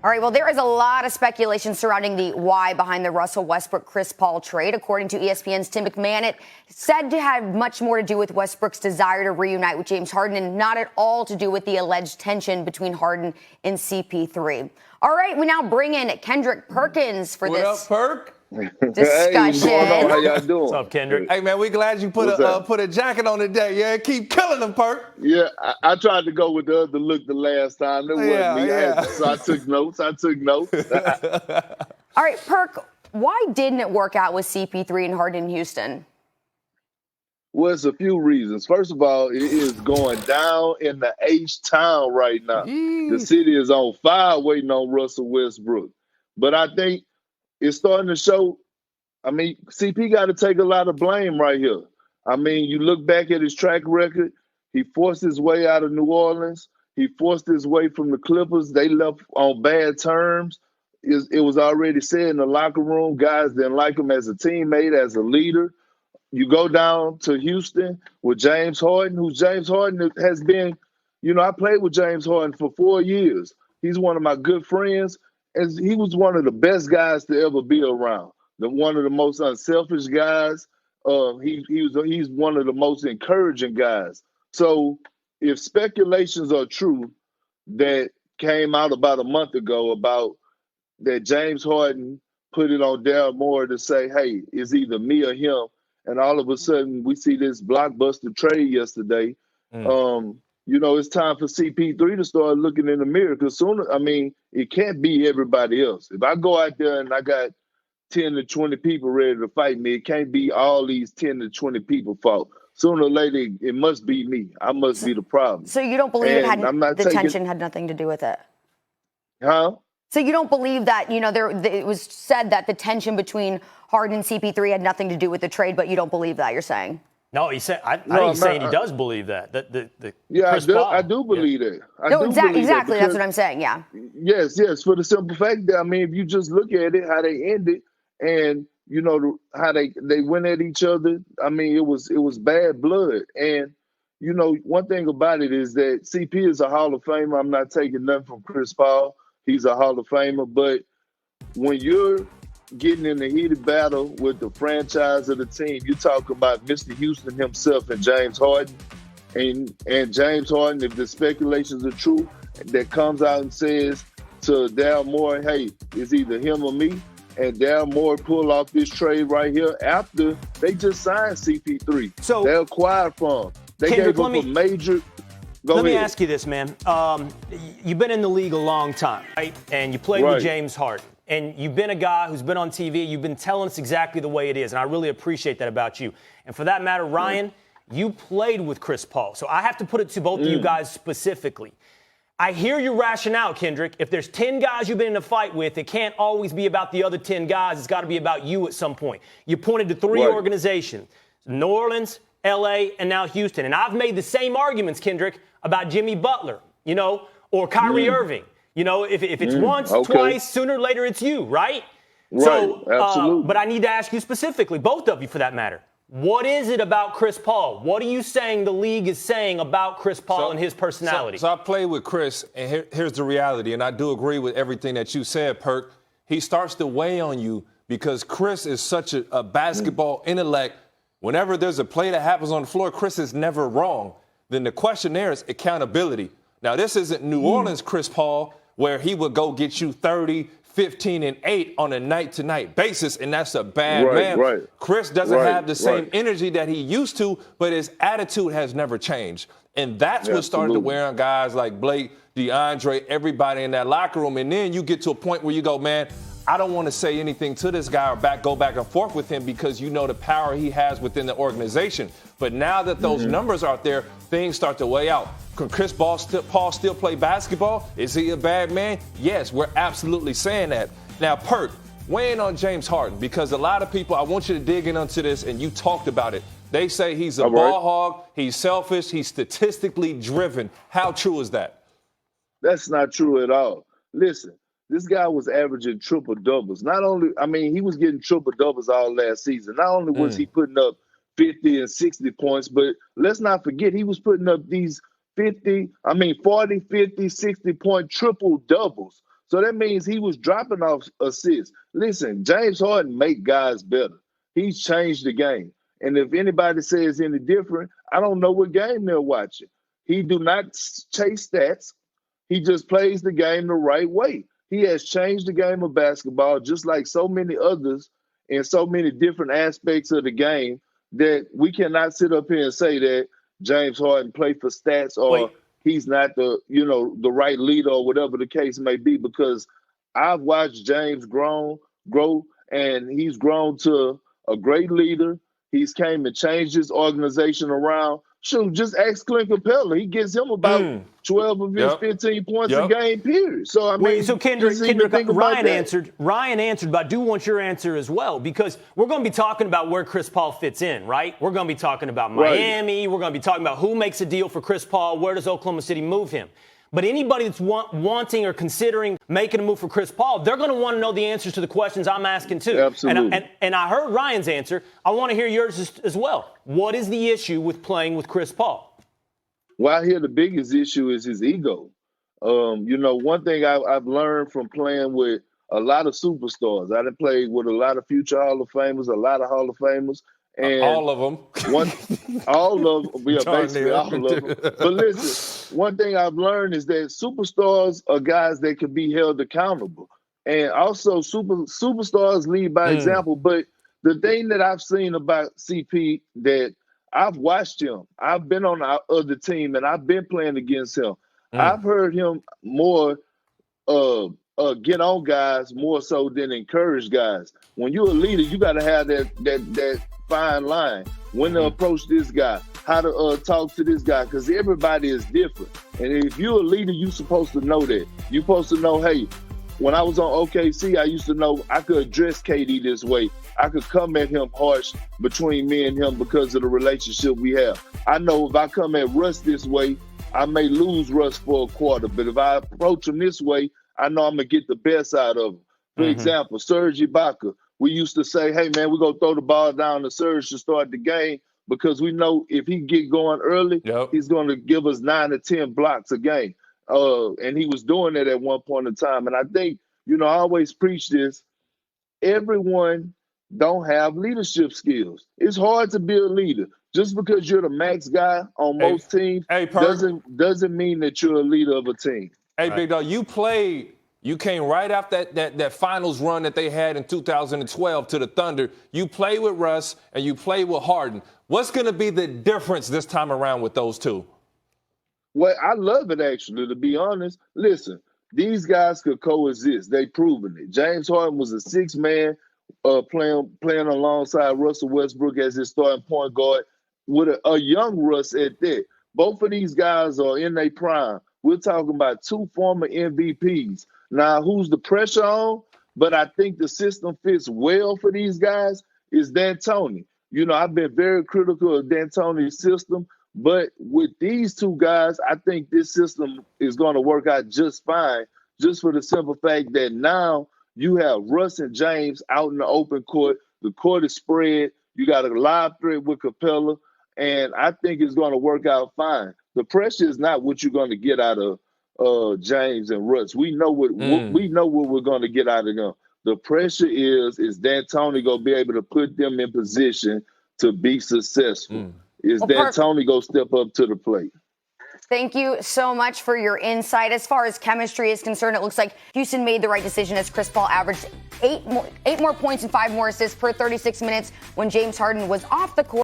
All right, well, there is a lot of speculation surrounding the why behind the Russell Westbrook-Chris Paul trade. According to ESPN's Tim McMahon, it said to have much more to do with Westbrook's desire to reunite with James Harden and not at all to do with the alleged tension between Harden and CP3. All right, we now bring in Kendrick Perkins for this. What up, Perk? Discussion. Hey, how y'all doing? What's up, Kendrick? Hey, man, we glad you put a jacket on today. Yeah, keep killing them, Perk. Yeah, I tried to go with the other look the last time. It wasn't me. Yeah. So I took notes. All right, Perk, why didn't it work out with CP3 and Harden in Houston? Well, it's a few reasons. First of all, it is going down in the H-Town right now. The city is on fire waiting on Russell Westbrook. But I think it's starting to show. I mean, CP got to take a lot of blame right here. I mean, you look back at his track record. He forced his way out of New Orleans. He forced his way from the Clippers. They left on bad terms. It was already said in the locker room, guys didn't like him as a teammate, as a leader. You go down to Houston with James Harden, who James Harden has been, I played with James Harden for 4 years. He's one of my good friends. And he was one of the best guys to ever be around. One of the most unselfish guys. He's one of the most encouraging guys. So if speculations are true that came out about a month ago about that James Harden put it on Daryl Morey to say, hey, it's either me or him, and all of a sudden we see this blockbuster trade yesterday, it's time for CP3 to start looking in the mirror because it can't be everybody else. If I go out there and I got 10 to 20 people ready to fight me, it can't be all these 10 to 20 people fault. Sooner or later, it must be me. I must be the problem. So you don't believe tension had nothing to do with it? Huh? So you don't believe that, it was said that the tension between Harden and CP3 had nothing to do with the trade, but you don't believe that, you're saying? No, he said. I think he's saying he does believe that. I do believe that. Exactly. That's what I'm saying. Yeah. Yes. For the simple fact that if you just look at it, how they ended, and how they went at each other. It was bad blood. And one thing about it is that CP is a Hall of Famer. I'm not taking nothing from Chris Paul. He's a Hall of Famer. But when you're getting in a heated battle with the franchise of the team, you're talking about Mr. Houston himself and James Harden. And James Harden, if the speculations are true, that comes out and says to Daryl Morey, hey, it's either him or me. And Daryl Morey pull off this trade right here after they just signed CP3. So they acquired from him. They Kendrick, gave up a major. Let me ask you this, man. You've been in the league a long time, right? And you played with James Harden. And you've been a guy who's been on TV. You've been telling us exactly the way it is. And I really appreciate that about you. And for that matter, Ryan, you played with Chris Paul. So I have to put it to both of you guys specifically. I hear your rationale, Kendrick. If there's 10 guys you've been in a fight with, it can't always be about the other 10 guys. It's got to be about you at some point. You pointed to three organizations, New Orleans, L.A., and now Houston. And I've made the same arguments, Kendrick, about Jimmy Butler, or Kyrie Irving. If it's once, twice, sooner or later it's you, right? So, absolutely. But I need to ask you specifically, both of you for that matter, what is it about Chris Paul? What are you saying the league is saying about Chris Paul and his personality? So I played with Chris, and here's the reality, and I do agree with everything that you said, Perk. He starts to weigh on you because Chris is such a basketball intellect. Whenever there's a play that happens on the floor, Chris is never wrong. Then the question there is accountability. Now, this isn't New Orleans Chris Paul, where he would go get you 30, 15, and 8 on a night-to-night basis, and that's a bad man. Chris doesn't have the same energy that he used to, but his attitude has never changed. And that's what started to wear on guys like Blake, DeAndre, everybody in that locker room. And then you get to a point where you go, man, I don't want to say anything to this guy or go back and forth with him because you know the power he has within the organization. But now that those numbers are out there, things start to weigh out. Can Chris Paul still play basketball? Is he a bad man? Yes, we're absolutely saying that. Now, Perk, weighing on James Harden, because a lot of people, I want you to dig in onto this, and you talked about it. They say he's a ball hog, he's selfish, he's statistically driven. How true is that? That's not true at all. Listen. This guy was averaging triple doubles. He was getting triple doubles all last season. Not only was he putting up 50 and 60 points, but let's not forget he was putting up these 40, 50, 60 point triple doubles. So that means he was dropping off assists. Listen, James Harden make guys better. He's changed the game. And if anybody says any different, I don't know what game they're watching. He do not chase stats. He just plays the game the right way. He has changed the game of basketball just like so many others in so many different aspects of the game that we cannot sit up here and say that James Harden played for stats or he's not the right leader or whatever the case may be, because I've watched James grow, and he's grown to a great leader. He's came and changed his organization around. Shoot, just ask Clint Capella. He gives him about 12 of his 15 points a game, period. So, I mean, so Kendrick, Ryan answered, but I do want your answer as well, because we're going to be talking about where Chris Paul fits in, right? We're going to be talking about Miami. Right. We're going to be talking about who makes a deal for Chris Paul. Where does Oklahoma City move him? But anybody that's wanting or considering making a move for Chris Paul, they're going to want to know the answers to the questions I'm asking too. Absolutely. And I heard Ryan's answer. I want to hear yours as well. What is the issue with playing with Chris Paul? Well, I hear the biggest issue is his ego. One thing I've learned from playing with a lot of superstars. I done played with a lot of future Hall of Famers, a lot of Hall of Famers. And all of them. Basically all of them. But listen, one thing I've learned is that superstars are guys that can be held accountable. And also superstars lead by example. But the thing that I've seen about CP, that I've watched him, I've been on our other team and I've been playing against him. I've heard him more get on guys more so than encourage guys. When you're a leader, you got to have that fine line. When to approach this guy, how to talk to this guy, because everybody is different. And if you're a leader, you're supposed to know that. You're supposed to know, hey, when I was on OKC, I used to know I could address KD this way. I could come at him harsh between me and him because of the relationship we have. I know if I come at Russ this way, I may lose Russ for a quarter. But if I approach him this way, I know I'm going to get the best out of him. For example, Serge Ibaka. We used to say, hey, man, we're going to throw the ball down to Serge to start the game because we know if he get going early, he's going to give us 9 or 10 blocks a game. And he was doing that at one point in time. And I think, I always preach this. Everyone don't have leadership skills. It's hard to be a leader. Just because you're the max guy on most teams doesn't mean that you're a leader of a team. Hey, Big Dog, you came right after that finals run that they had in 2012 to the Thunder. You played with Russ and you played with Harden. What's going to be the difference this time around with those two? Well, I love it, actually, to be honest. Listen, these guys could coexist. They've proven it. James Harden was a six-man playing alongside Russell Westbrook as his starting point guard with a young Russ at that. Both of these guys are in their prime. We're talking about 2 former MVPs. Now, who's the pressure on? But I think the system fits well for these guys is D'Antoni. I've been very critical of D'Antoni's system, but with these 2 guys, I think this system is going to work out just fine, just for the simple fact that now you have Russ and James out in the open court. The court is spread. You got a live threat with Capella, and I think it's going to work out fine. The pressure is not what you're going to get out of James and Russ. We know what we're going to get out of them. The pressure is D'Antoni going to be able to put them in position to be successful? Is D'Antoni going to step up to the plate? Thank you so much for your insight. As far as chemistry is concerned, it looks like Houston made the right decision as Chris Paul averaged 8 more points and 5 more assists per 36 minutes when James Harden was off the court.